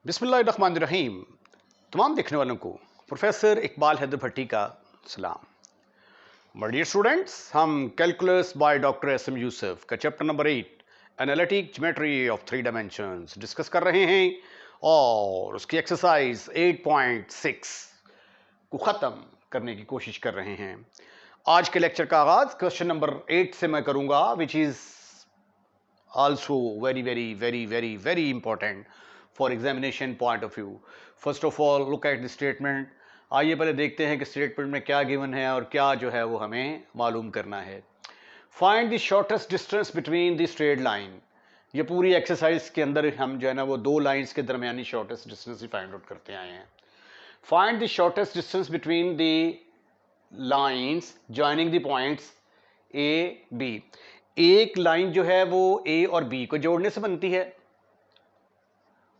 बिस्मिल्लाहिर्रहमानिर्रहीम। तमाम देखने वालों को प्रोफेसर इकबाल हैदर भट्टी का सलाम। माय डियर स्टूडेंट्स, हम calculus by doctor S M Yusuf का chapter number 8 analytic geometry of 3 dimensions discuss कर रहे हैं और उसकी एक्सरसाइज 8.6 को ख़त्म करने की कोशिश कर रहे हैं। आज के लेक्चर का आगाज क्वेश्चन नंबर 8 से मैं करूंगा, which is also very important for examination point of view. First of all, look at the statement. आइए पहले देखते हैं कि स्टेटमेंट में क्या गिवन है और क्या जो है वो हमें मालूम करना है। Find the shortest distance between the straight line. ये पूरी एक्सरसाइज के अंदर हम जो है ना वो दो लाइंस के दरमियानी शॉर्टेस्ट डिस्टेंस ही फाइंड आउट करते आए हैं। Find the shortest distance between the lines joining the points A B. एक लाइन जो है वो ए और बी को जोड़ने से बनती है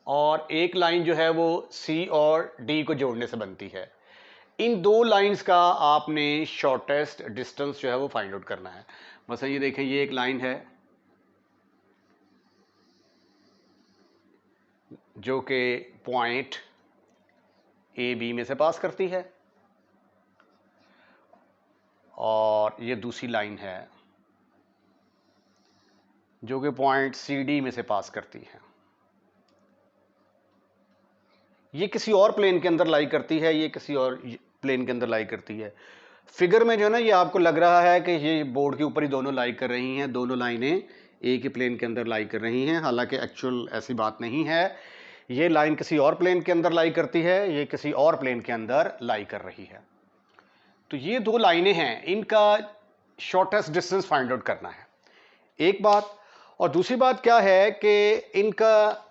और एक लाइन जो है वो सी और डी को जोड़ने से बनती है। इन दो लाइंस का आपने शॉर्टेस्ट डिस्टेंस जो है वो फाइंड आउट करना है। मसलन ये देखें, ये एक लाइन है जो कि पॉइंट ए बी में से पास करती है और ये दूसरी लाइन है जो कि पॉइंट सी डी में से पास करती है। ये किसी और प्लेन के अंदर लाई करती है, ये किसी और प्लेन के अंदर लाई करती है। फिगर में जो है ना, ये आपको लग रहा है कि ये बोर्ड के ऊपर ही दोनों लाई कर रही हैं, दोनों लाइनें एक ही प्लेन के अंदर लाई कर रही हैं। हालांकि एक्चुअल ऐसी बात नहीं है। ये लाइन किसी और प्लेन के अंदर लाई करती है, ये किसी और प्लेन के अंदर लाई कर रही है। तो ये दो लाइनें हैं, इनका शॉर्टेस्ट डिस्टेंस फाइंड आउट करना है, एक बात। और दूसरी बात क्या है कि इनका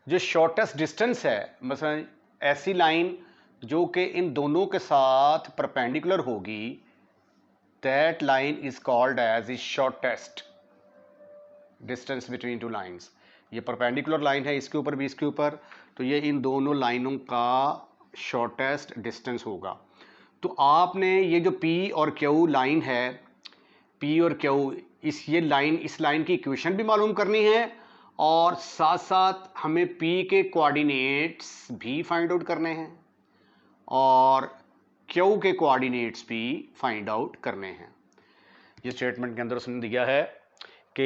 जो शॉर्टेस्ट डिस्टेंस है, मसलन ऐसी लाइन जो कि इन दोनों के साथ परपेंडिकुलर होगी, that line is called as the shortest distance between two lines. ये परपेंडिकुलर लाइन है इसके ऊपर भी इसके ऊपर, तो ये इन दोनों लाइनों का शॉर्टेस्ट डिस्टेंस होगा। तो आपने ये जो पी और क्यू लाइन है, पी और क्यू, इस लाइन की इक्वेशन भी मालूम करनी है और साथ साथ हमें P के कोऑर्डिनेट्स भी फाइंड आउट करने हैं और Q के कोऑर्डिनेट्स भी फाइंड आउट करने हैं। ये स्टेटमेंट के अंदर उसने दिया है कि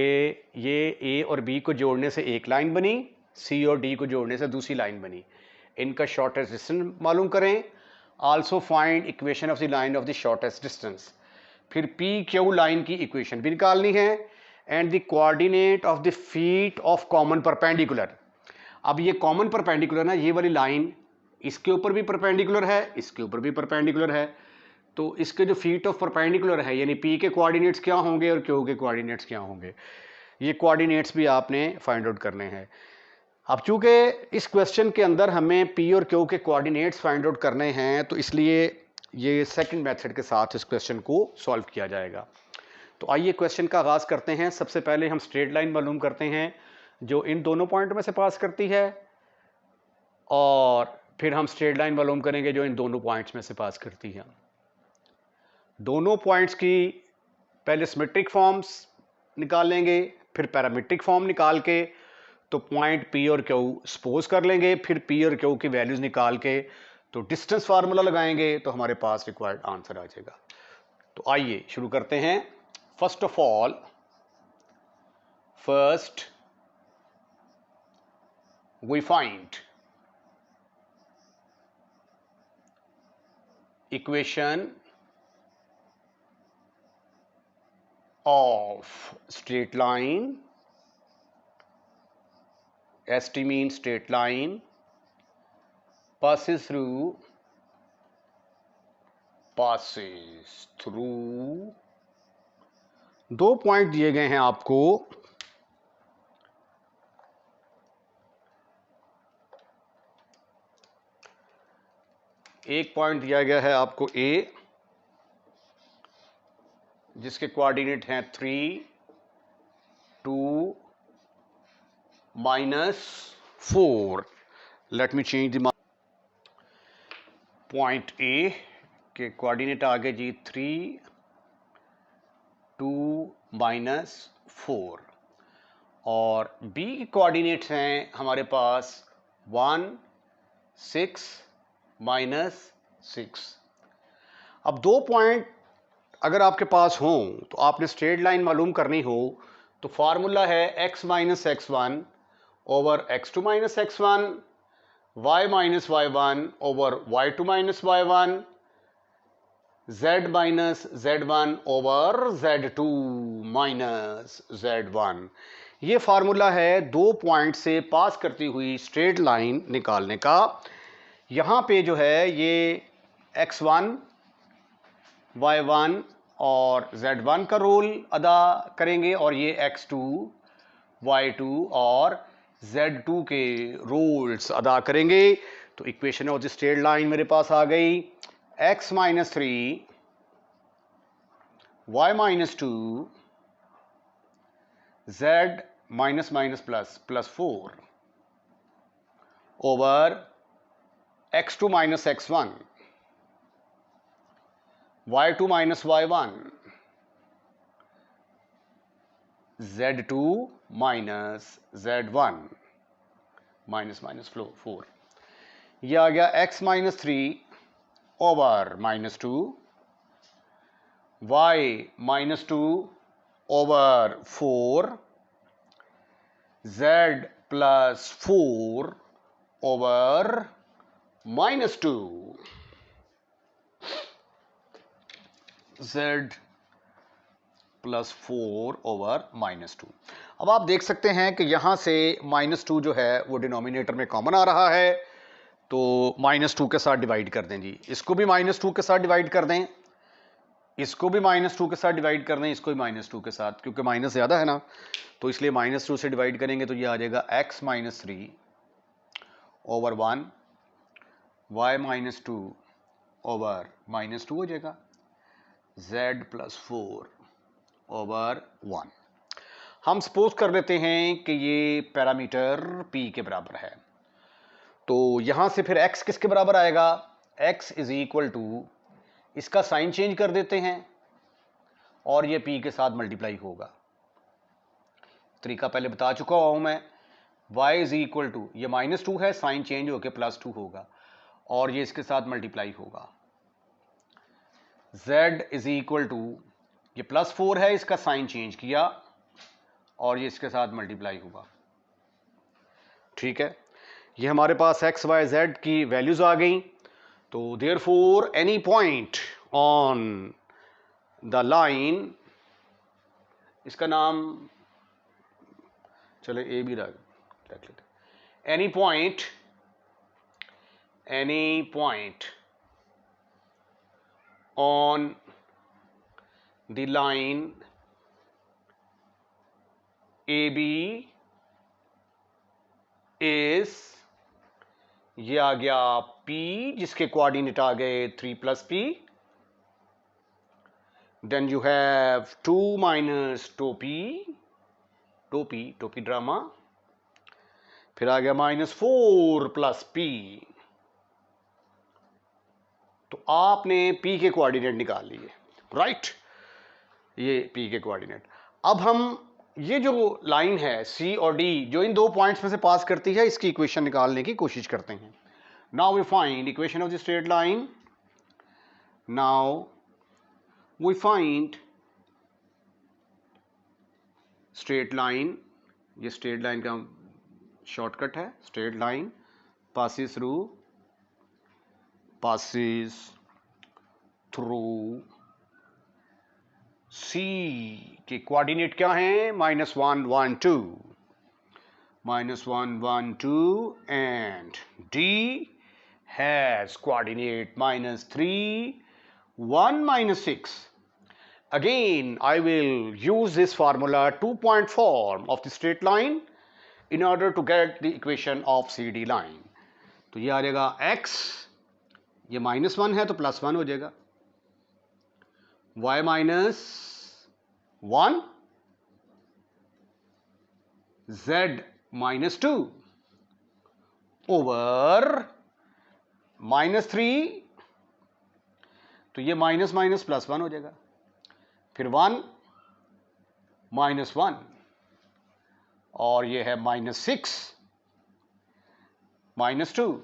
ये A और B को जोड़ने से एक लाइन बनी, C और D को जोड़ने से दूसरी लाइन बनी। इनका शॉर्टेस्ट डिस्टेंस मालूम करें। Also find equation of the line of the shortest distance. फिर पी क्यू लाइन की इक्वेशन भी निकालनी है and the coordinate of the feet of common perpendicular. अब ये कॉमन परपेंडिकुलर ना, ये वाली लाइन इसके ऊपर भी परपेंडिकुलर है, इसके ऊपर भी परपेंडिकुलर है, तो इसके जो फीट ऑफ परपेंडिकुलर है यानी पी के कोऑर्डिनेट्स क्या होंगे और क्यू के कोऑर्डिनेट्स क्या होंगे, ये कोऑर्डिनेट्स भी आपने फाइंड आउट करने हैं। अब चूंकि इस क्वेश्चन के अंदर हमें पी और क्यू के कोऑर्डिनेट्स फाइंड आउट करने हैं, तो इसलिए ये सेकंड मेथड के साथ इस क्वेश्चन को सॉल्व किया जाएगा। तो आइए क्वेश्चन का आगाज़ करते हैं। सबसे पहले हम स्ट्रेट लाइन मालूम करते हैं जो इन दोनों पॉइंट में से पास करती है और फिर हम स्ट्रेट लाइन मालूम करेंगे जो इन दोनों पॉइंट्स में से पास करती है। दोनों पॉइंट्स की पहले सिमेट्रिक फॉर्म्स निकालेंगे, फिर पैरामीट्रिक फॉर्म निकाल के तो पॉइंट पी और क्यू सपोज कर लेंगे, फिर पी और क्यू की वैल्यूज निकाल के तो डिस्टेंस फार्मूला लगाएंगे तो हमारे पास रिक्वायर्ड आंसर आ जाएगा। तो आइए शुरू करते हैं। First of all, first we find equation of straight line. ST means straight line passes through दो पॉइंट दिए गए हैं आपको, एक पॉइंट दिया गया है आपको A जिसके कोऑर्डिनेट हैं 3, 2, -4। Let me change the point A के कोऑर्डिनेट आ गए जी 3, 2, -4 और B के कोऑर्डिनेट्स हैं हमारे पास 1, 6 -6। अब 2 पॉइंट अगर आपके पास हों तो आपने स्ट्रेट लाइन मालूम करनी हो तो फार्मूला है x - x1 over x2 - x1, y - y1 over y2 - y1, z - z1 over z2 - z1। ये फार्मूला है 2 पॉइंट से पास करती हुई स्ट्रेट लाइन निकालने का। यहां पे जो है ये x1 y1 और z1 का रोल अदा करेंगे और ये x2 y2 और z2 के रोल्स अदा करेंगे। तो equation of the straight line मेरे पास आ गई x - 3 y - 2 z +++4 over x2 - x1 y2 - y1 z2 - z1 -4। यह आ गया x - 3 over -2 y - 2 over 4 z +4 over -2 z +4 over -2। अब आप देख सकते हैं कि यहां से -2 जो है वो डिनोमिनेटर में कॉमन आ रहा है, तो -2 के साथ डिवाइड कर दें जी। इसको भी -2 के साथ डिवाइड कर दें, इसको भी -2 के साथ डिवाइड कर दें, इसको भी -2 के साथ, क्योंकि माइनस ज़्यादा है ना, तो इसलिए -2 से डिवाइड करेंगे तो ये आ जाएगा x - 3 ओवर 1 y - 2 ओवर -2 हो जाएगा z +4 ओवर 1। हम सपोज कर लेते हैं कि ये पैरामीटर p के बराबर है, तो यहां से फिर x किसके बराबर आएगा? x = इसका साइन चेंज कर देते हैं और ये p के साथ मल्टीप्लाई होगा। तरीका पहले बता चुका हूं मैं। y = ये -2 है, साइन चेंज होकर +2 होगा और ये इसके साथ मल्टीप्लाई होगा। z = ये +4 है, इसका साइन चेंज किया और ये इसके साथ मल्टीप्लाई हुआ। ठीक है, ये हमारे पास x y z की वैल्यूज आ गई। तो therefore any point on the line, इसका नाम चले ए भी रख लेते, any point on the line AB is, ये आ गया P जिसके कोऑर्डिनेट आ गए 3 + P, then you have 2 - 2P ड्रामा, फिर आ गया -4 + P। तो आपने P के कोऑर्डिनेट निकाल लिए, राइट, ये P के कोऑर्डिनेट। अब हम ये जो लाइन है C और D जो इन 2 पॉइंट्स में से पास करती है, इसकी इक्वेशन निकालने की कोशिश करते हैं। Now we find equation of the straight line. Now we find straight line, ये स्ट्रेट लाइन का शॉर्टकट है। Straight line passes through C के कोऑर्डिनेट क्या हैं? -1 1 2, -1 1 2, and D has coordinate -3 1 -6. Again I will use this formula 2-point form of the straight line in order to get the equation of CD line. तो ये आ जाएगा x, ये -1 है तो +1 हो जाएगा, y -1 z -2 ओवर -3, तो ये माइनस माइनस +1 हो जाएगा, फिर 1 -1 और ये है -6 -2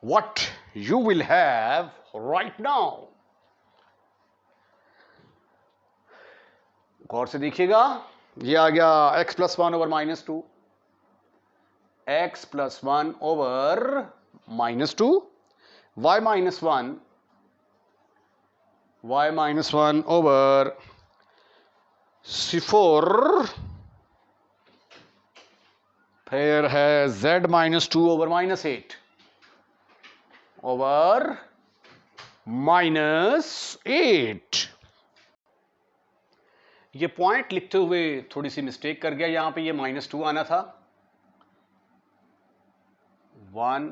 what you will have right now. गौर से देखिएगा, ये आ गया x plus 1 over minus 2, x plus 1 over minus 2, y minus 1 over C4, फिर है z minus 2 over minus 8 over minus 8। ये पॉइंट लिखते हुए थोड़ी सी मिस्टेक कर गया, यहां पे ये माइनस 2 आना था 1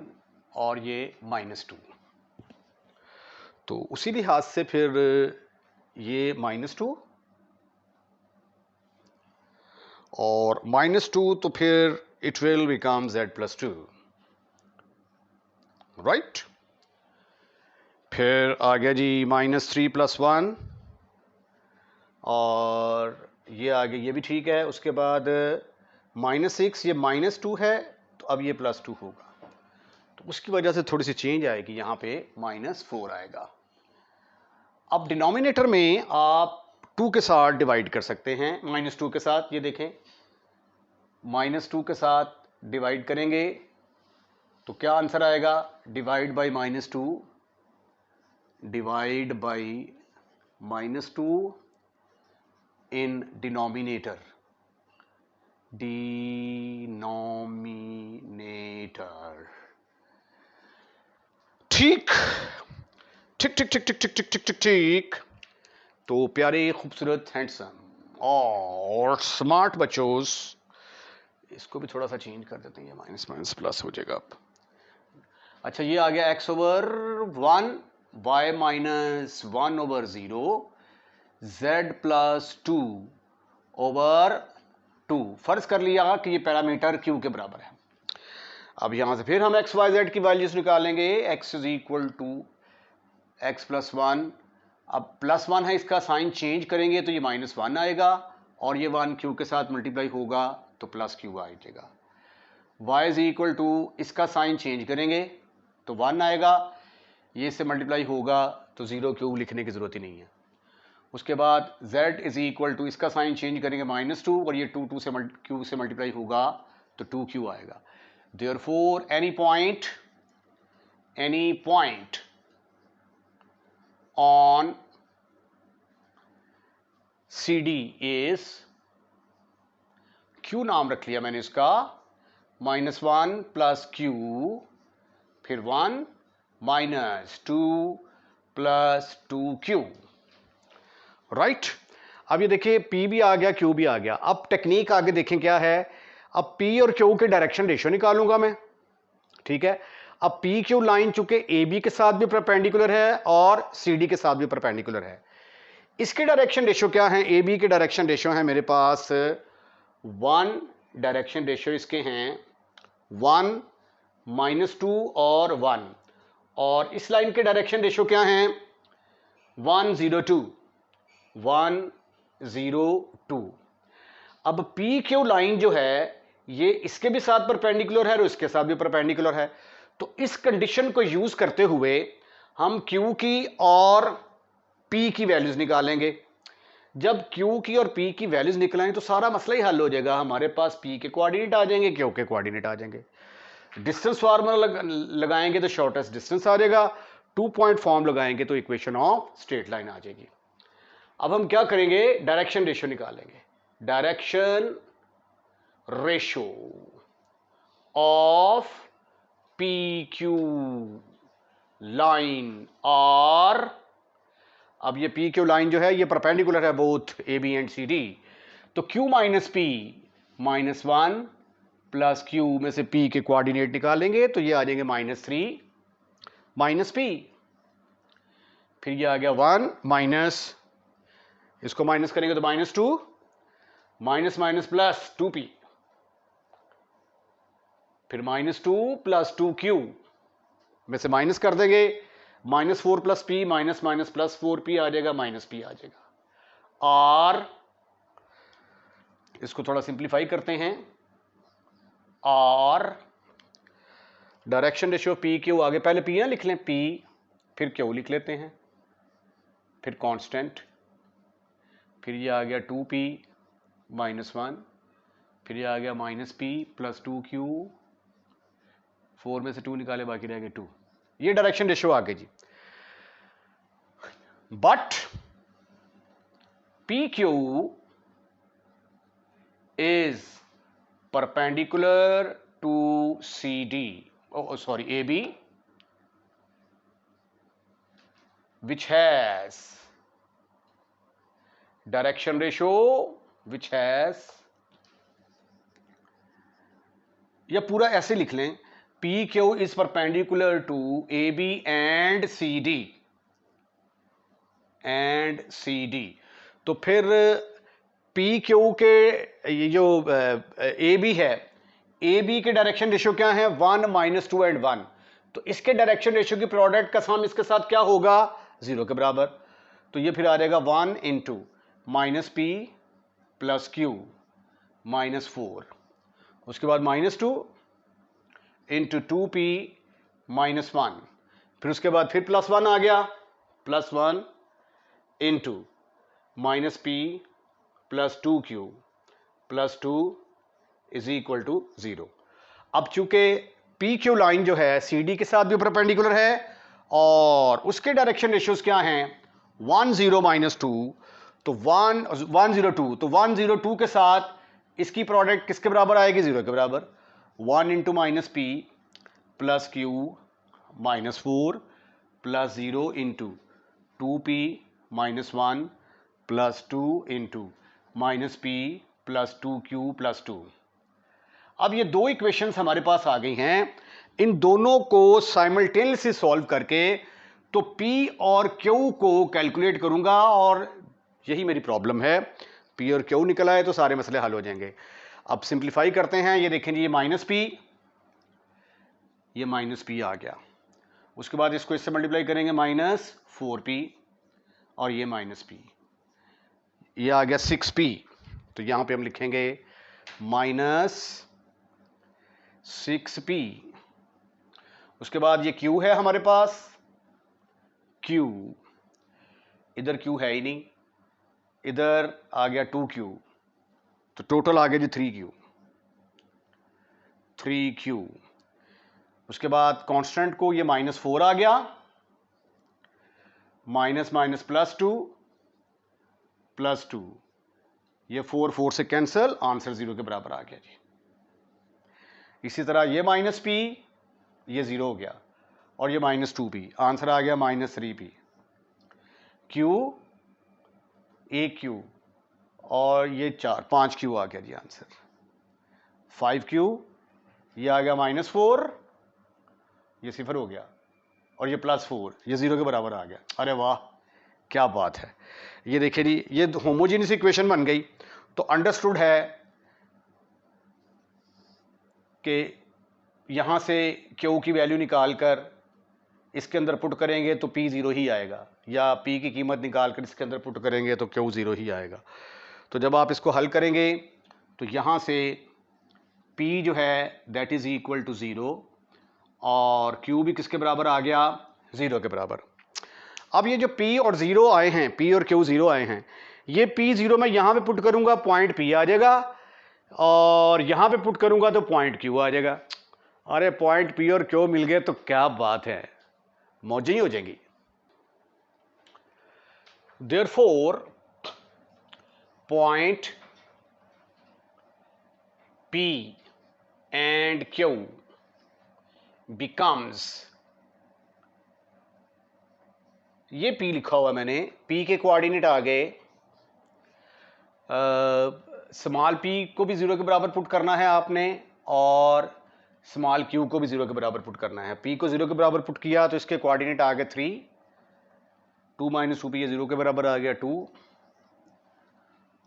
और ये माइनस 2, तो उसी लिहाज से फिर ये माइनस 2 और माइनस 2, तो फिर it will become z plus 2, right. फिर आ गया जी माइनस 3 प्लस 1 और ये आ गया, ये भी ठीक है। उसके बाद माइनस 6, ये माइनस 2 है तो अब ये प्लस 2 होगा, तो उसकी वजह से थोड़ी सी चेंज आएगी, यहाँ पे माइनस 4 आएगा। अब डिनोमिनेटर में आप 2 के साथ डिवाइड कर सकते हैं, माइनस 2 के साथ, ये देखें माइनस 2 के साथ डिवाइड करेंगे तो क्या आंसर आएगा, divide by minus 2, divide by minus 2 in denominator, ठीक ठीक ठीक ठीक ठीक ठीक ठीक ठीक ठीक ठीक। तो प्यारे खूबसूरत हैंडसम और स्मार्ट बच्चों, इसको भी थोड़ा सा चेंज कर देते हैं, ये माइनस माइनस प्लस हो जाएगा अब। अच्छा, ये आ गया x over 1, y minus 1 over 0, z plus 2 over 2। फर्ज कर लिया कि ये पैरामीटर q के बराबर है। अब यहां से फिर हम x y z की वैल्यूज निकालेंगे, x is equal to x plus 1, अब प्लस 1 है, इसका साइन चेंज करेंगे तो ये माइनस 1 आएगा और ये 1 q के साथ मल्टीप्लाई होगा तो प्लस q आ जाएगा। y इज इक्वल टू, इसका साइन चेंज करेंगे तो 1 आएगा, ये इससे मल्टीप्लाई होगा तो 0 q लिखने की ज़रूरत ही नहीं है। उसके बाद z इज इक्वल टू, इसका साइन चेंज करेंगे माइनस 2 और ये 2 से q से मल्टीप्लाई होगा तो 2q आएगा। Therefore any point on CD is, q नाम रख लिया मैंने इसका, -1 प्लस q, फिर 1 माइनस 2 प्लस 2q, राइट। अब ये देखिए p भी आ गया, q भी आ गया। अब टेक्निक आगे देखें क्या है। अब p और q के डायरेक्शन रेशियो निकालूंगा मैं, ठीक है। अब पी क्यू लाइन चूंकि AB के साथ भी परपेंडिकुलर है और CD के साथ भी परपेंडिकुलर है, इसके डायरेक्शन रेशियो क्या है, AB के डायरेक्शन रेशियो है मेरे पास 1, डायरेक्शन रेशियो इसके हैं 1 -2 और 1, और इस लाइन के डायरेक्शन रेशियो क्या हैं 1 0 2 1 0 2। अब पी क्यू लाइन जो है ये इसके भी साथ परपेंडिकुलर है और इसके साथ भी परपेंडिकुलर है, तो इस कंडीशन को यूज करते हुए हम क्यू की और पी की वैल्यूज निकालेंगे। जब क्यू की और पी की वैल्यूज निकलेंगे तो सारा मसला ही हल हो जाएगा, हमारे पास पी के कोऑर्डिनेट आ जाएंगे, क्यू के कोऑर्डिनेट आ जाएंगे। डिस्टेंस फार्मूला लगाएंगे तो शॉर्टेस्ट डिस्टेंस आ जाएगा, 2 पॉइंट फॉर्म लगाएंगे तो इक्वेशन ऑफ स्ट्रेट लाइन आ जाएगी। अब हम क्या करेंगे, डायरेक्शन रेशियो निकालेंगे, direction ratio of P Q line और, अब ये पी क्यू लाइन जो है ये परपेंडिकुलर है both A B and C D, तो Q minus P -1 plus Q में से पी के कोऑर्डिनेट निकालेंगे तो ये आ जाएंगे -3 माइनस पी, फिर ये आ गया 1 माइनस, इसको माइनस करेंगे तो -2 माइनस माइनस प्लस 2p, फिर -2 प्लस 2q में से माइनस कर देंगे, -4 plus p minus minus plus 4p आ जाएगा, -p आ जाएगा। और इसको थोड़ा सिंप्लीफाई करते हैं, और डायरेक्शन रेशियो पी क्यू, आगे पहले पी ना लिख लें, पी फिर क्यू लिख लेते हैं, फिर कांस्टेंट, फिर ये आ गया 2p -1, फिर ये आ गया -p + 2q, 4 में से 2 निकाले बाकी रह गए 2। ये डायरेक्शन रेशियो आ गई जी। But PQ is perpendicular to CD, oh sorry, AB, which has direction ratio which has, या पूरा ऐसे लिख लें, PQ is perpendicular to AB and CD। तो फिर PQ के ये जो AB है, AB के डायरेक्शन रेशियो क्या है, 1 -2 एंड 1। तो इसके डायरेक्शन रेशियो की प्रोडक्ट का सम इसके साथ क्या होगा, 0 के बराबर। तो ये फिर आ जाएगा 1 × -p + q -4, उसके बाद -2 × 2p -1, फिर उसके बाद फिर +1 आ गया, +1 × -p + 2q + 2 = 0। अब चूंकि पी क्यू लाइन जो है CD के साथ भी परपेंडिकुलर है और उसके डायरेक्शन रेशियोज क्या हैं, 1 0 -2, तो 1 0 2, तो 1 0 2 के साथ इसकी प्रोडक्ट किसके बराबर आएगी, 0 के बराबर। 1 × -p + q -4 + 0 × 2p -1 + 2 × -p + 2q + 2। अब ये दो इक्वेशंस हमारे पास आ गई हैं, इन दोनों को साइमल्टेनियसली सॉल्व करके तो P और Q को कैलकुलेट करूंगा और यही मेरी प्रॉब्लम है। P और Q निकल आए तो सारे मसले हल हो जाएंगे। अब सिंप्लीफाई करते हैं, ये देखें जी, ये -p, ये -p आ गया, उसके बाद इसको इससे मल्टीप्लाई करेंगे -4p और ये -p, ये आ गया 6p। तो यहां पे हम लिखेंगे -6p। उसके बाद ये Q है हमारे पास, Q, इधर Q है ही नहीं, इधर आ गया 2Q, तो टोटल आ गया जी 3Q। उसके बाद कांस्टेंट को ये -4 आ गया, -2 + 2, ये 4 से कैंसिल, आंसर 0 के बराबर आ गया जी। इसी तरह ये -p, ये 0 हो गया, और ये -2p, आंसर आ गया -3p। Q, AQ, और ये 5Q आ गया जी आंसर। 5Q, ये आ गया -4, ये 0 हो गया, और ये +4, ये 0 के बराबर आ गया। अरे वाह, क्या बात है। ये देखिए जी, ये होमोजेनियस इक्वेशन बन गई। तो अंडरस्टूड है कि यहां से Q की वैल्यू निकाल कर इसके अंदर पुट करेंगे तो P 0 ही आएगा, या P की कीमत निकाल कर इसके अंदर पुट करेंगे तो Q 0 ही आएगा। तो जब आप इसको हल करेंगे तो यहां से P जो है दैट इज इक्वल टू 0 और Q भी किसके बराबर आ गया, 0 के बराबर। अब ये जो P और 0 आए हैं, P और Q 0 आए हैं, ये P 0 मैं यहां पे पुट करूंगा, पॉइंट P आ जाएगा, और यहां पे पुट करूंगा तो पॉइंट Q आ जाएगा। अरे पॉइंट P और Q मिल गए तो क्या बात है, मौजें ही हो जाएंगी। Therefore, point P and Q becomes, ये P लिखा हुआ मैंने, P के कोऑर्डिनेट आ गए, स्मॉल p को भी 0 के बराबर पुट करना है आपने, और स्मॉल q को भी 0 के बराबर पुट करना है। p को 0 के बराबर पुट किया तो इसके कोऑर्डिनेट आ गए 3, 2 - 2p, ये 0 के बराबर आ गया 2,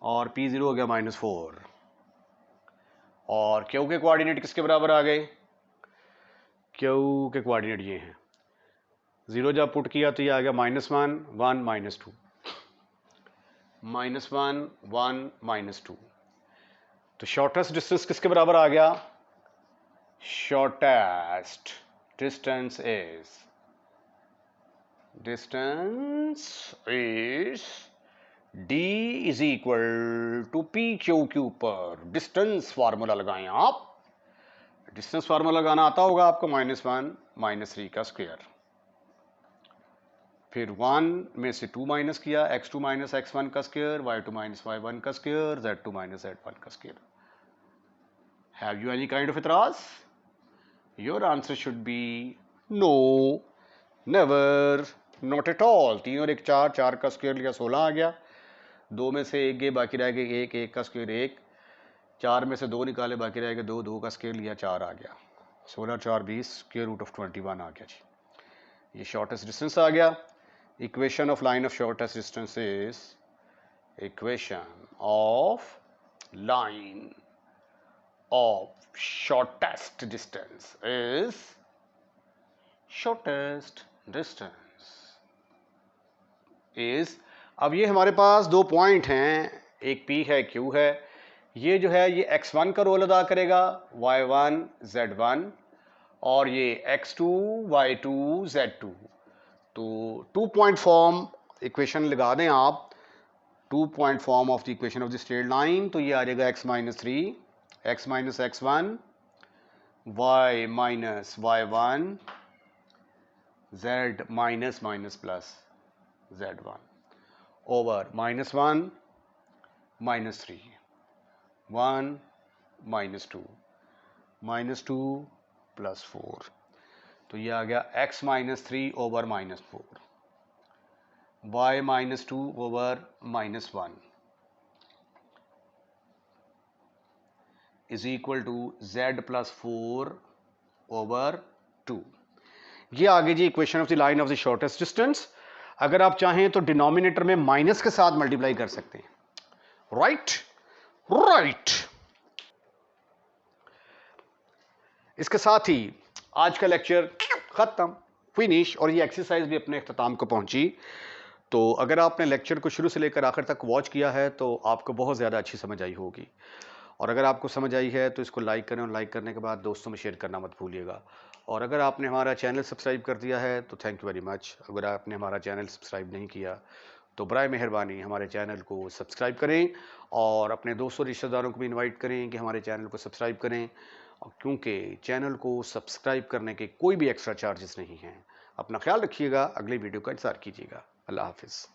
और p 0 हो गया -4, और q के कोऑर्डिनेट किसके बराबर आ गए, q के कोऑर्डिनेट ये हैं, 0 जब पुट किया तो ये आ गया -1 1 -2, -1 1 -2। तो शॉर्टेस्ट डिस्टेंस किसके बराबर आ गया, shortest distance is d is equal to p Q Q पर डिस्टेंस फार्मूला लगाएं आप। डिस्टेंस फार्मूला लगाना आता होगा आपको, -1 -3 का स्क्वायर, फिर 1 में से 2 माइनस किया, x2 माइनस x1 का स्क्वायर, y2 माइनस y1 का स्क्वायर, z2 माइनस z1 का square. Have you any kind of इतराज? Your answer should be no, never, not at all. 3 और 1 4, 4 का स्क्वायर लिया 16 आ गया, 2 में से 1 गए बाकी रह गए 1, 1 का स्क्वायर 1, 4 में से 2 निकाले बाकी रह गए 2, 2 का स्क्वायर लिया 4 आ गया, 16 4 20, स्क्वायर रूट ऑफ 21 आ गया जी। ये शॉर्टेस्ट डिस्टेंस आ गया। Equation of line of shortest distance is, equation of line of shortest distance is, shortest distance is, अब ये हमारे पास 2 पॉइंट हैं, एक P है Q है, ये जो है ये x1 का रोल अदा करेगा, y1 z1, और ये x2 y2 z2। तो 2 पॉइंट फॉर्म इक्वेशन लगा दें आप, 2 point form of the equation of the straight line, तो ये आ जाएगा x minus 3, x minus x1, y minus y1, z minus minus plus z1 over -1 -3, 1 -2 plus 4, तो ये आ गया x minus 3 over -4, y minus 2 over -1 is equal to z plus 4 over 2। ये आगे जी equation of the line of the shortest distance. अगर आप चाहें तो डिनोमिनेटर में माइनस के साथ मल्टीप्लाई कर सकते हैं, राइट राइट। इसके साथ ही आज का लेक्चर खत्म, फिनिश, और ये एक्सरसाइज भी अपने अख्ताम को पहुंची। तो अगर आपने लेक्चर को शुरू से लेकर आखिर तक वॉच किया है तो आपको बहुत ज़्यादा अच्छी समझ आई होगी, और अगर आपको समझ आई है तो इसको लाइक करें, और लाइक करने के बाद दोस्तों में शेयर करना मत भूलिएगा। और अगर आपने हमारा चैनल सब्सक्राइब कर दिया है तो थैंक यू वेरी मच। अगर आपने हमारा चैनल सब्सक्राइब नहीं किया तो बराए मेहरबानी हमारे चैनल को सब्सक्राइब करें, और अपने दोस्तों रिश्तेदारों को भी इनवाइट करें कि हमारे चैनल को सब्सक्राइब करें, क्योंकि चैनल को सब्सक्राइब करने के कोई भी एक्स्ट्रा चार्जेस नहीं हैं। अपना ख्याल रखिएगा, अगले वीडियो का इंतज़ार कीजिएगा। अल्लाह हाफिज़।